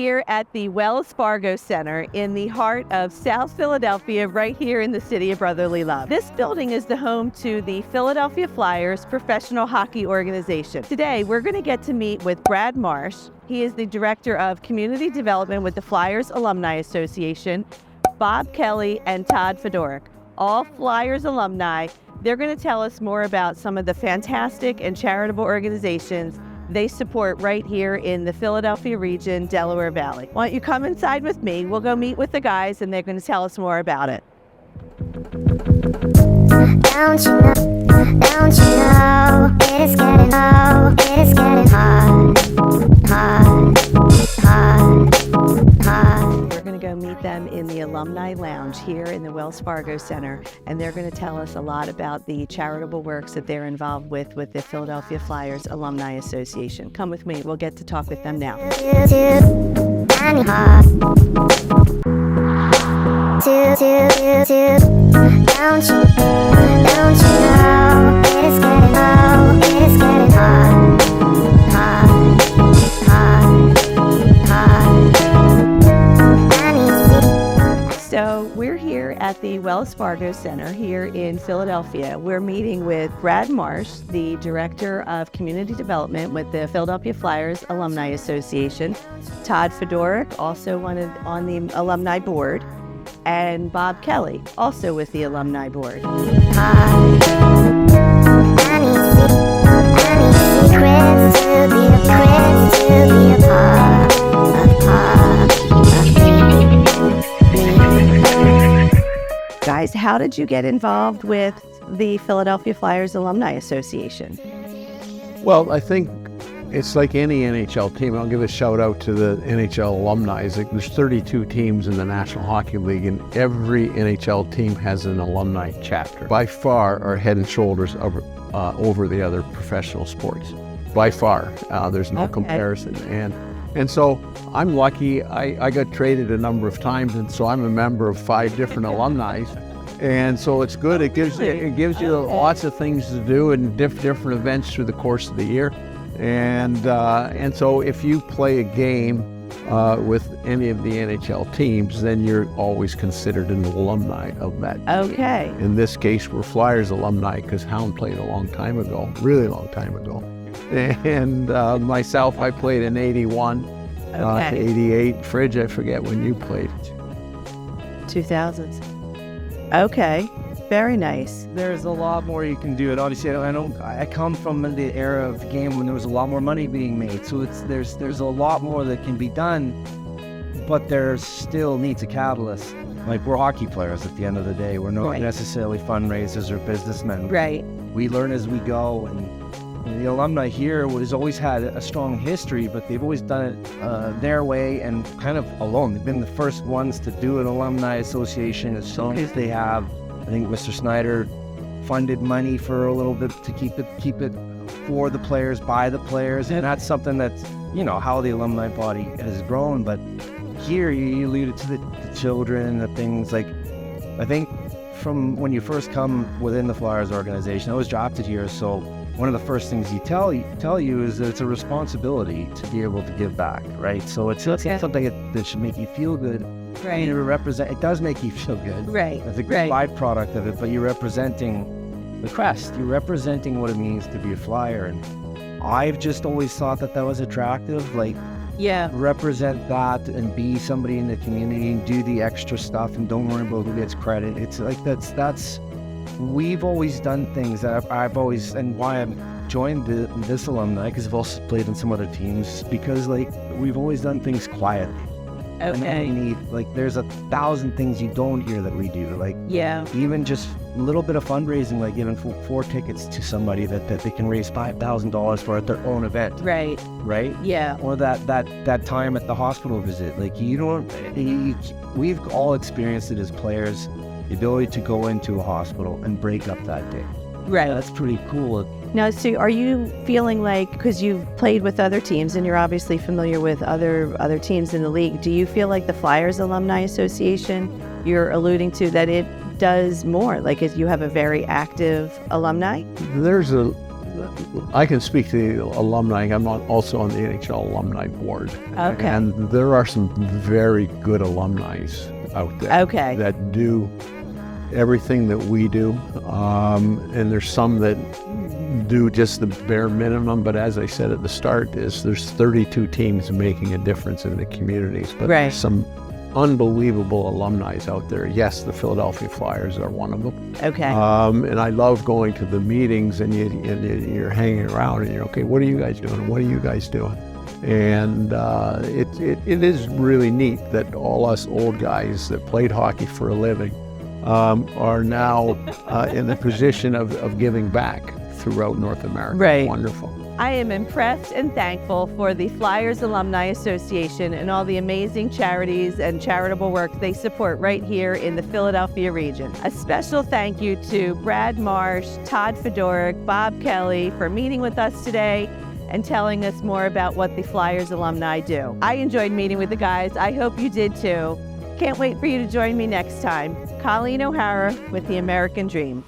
here at the Wells Fargo Center in the heart of South Philadelphia, right here in the city of brotherly love. This building is the home to the Philadelphia Flyers professional hockey organization. Today, we're going to get to meet with Brad Marsh. He is the Director of Community Development with the Flyers Alumni Association, Bob Kelly, and Todd Fedoruk, all Flyers alumni. They're going to tell us more about some of the fantastic and charitable organizations they support right here in the Philadelphia region, Delaware Valley. Why don't you come inside with me? We'll go meet with the guys and they're going to tell us more about it. Don't you know, it is getting hard, We're going to go meet them in the Alumni Lounge here in the Wells Fargo Center, and they're going to tell us a lot about the charitable works that they're involved with the Philadelphia Flyers Alumni Association. Come with me, we'll get to talk with them now. Don't you know, it is getting hard. So we're here at the Wells Fargo Center here in Philadelphia. We're meeting with Brad Marsh, the Director of Community Development with the Philadelphia Flyers Alumni Association, Todd Fedoruk, also on the Alumni Board, and Bob Kelly, also with the Alumni Board. Guys, how did you get involved with the Philadelphia Flyers Alumni Association? Well, I think it's like any NHL team. I'll give a shout out to the NHL alumni. There's 32 teams in the National Hockey League, and every NHL team has an alumni chapter. By far are head and shoulders over the other professional sports. By far, there's no comparison. And so I'm lucky. I got traded a number of times, and so I'm a member of 5 different alumni. And so it's good. It gives you lots of things to do and different events through the course of the year. And so if you play a game with any of the NHL teams, then you're always considered an alumni of that team. Okay. In this case, we're Flyers alumni because Hound played a long time ago, really long time ago. And myself, I played in 81, 88. Fridge, I forget when you played. 2000s. Okay. Very nice. There's a lot more you can do. And obviously, I come from the era of the game when there was a lot more money being made. So there's a lot more that can be done, but there still needs a catalyst. Like, we're hockey players at the end of the day. We're not necessarily fundraisers or businessmen. Right. We learn as we go, and the alumni here has always had a strong history, but they've always done it their way and kind of alone. They've been the first ones to do an alumni association as long as they have. I think Mr. Snyder funded money for a little bit to keep it for the players, by the players, and that's something that's, how the alumni body has grown. But here you alluded to the children, the things like, I think from when you first come within the Flyers organization, I was drafted here, so one of the first things you tell you is that it's a responsibility to be able to give back, right? So it's something that should make you feel good. Right. It does make you feel good. Right. As a byproduct of it, but you're representing the crest. You're representing what it means to be a Flyer. And I've just always thought that was attractive. Like, represent that and be somebody in the community and do the extra stuff and don't worry about who gets credit. It's like we've always done things that I've always, and why I've joined this alumni, because I've also played in some other teams, because we've always done things quietly. Okay. There's 1,000 things you don't hear that we do. Even just a little bit of fundraising, like giving 4 tickets to somebody that they can raise $5,000 for at their own event. Right. Right? Yeah. Or that time at the hospital visit. We've all experienced it as players, the ability to go into a hospital and break up that day. Right. That's pretty cool. Now, so are you feeling like, because you've played with other teams and you're obviously familiar with other teams in the league, do you feel like the Flyers Alumni Association, you're alluding to that it does more? Like, you have a very active alumni? There's a I can speak to the alumni. I'm also on the NHL alumni board. Okay. And there are some very good alumni out there Okay. that do everything that we do. And there's some that do just the bare minimum. But as I said at the start, there's 32 teams making a difference in the communities. But Right. there's some unbelievable alumni out there. Yes, the Philadelphia Flyers are one of them. Okay. And I love going to the meetings and you're hanging around and you're, okay, what are you guys doing? What are you guys doing? And it is really neat that all us old guys that played hockey for a living are now in the position of giving back throughout North America. Right. Wonderful. I am impressed and thankful for the Flyers Alumni Association and all the amazing charities and charitable work they support right here in the Philadelphia region. A special thank you to Brad Marsh, Todd Fedoric, Bob Kelly for meeting with us today and telling us more about what the Flyers alumni do. I enjoyed meeting with the guys. I hope you did too. Can't wait for you to join me next time. Colleen O'Hara with The American Dream.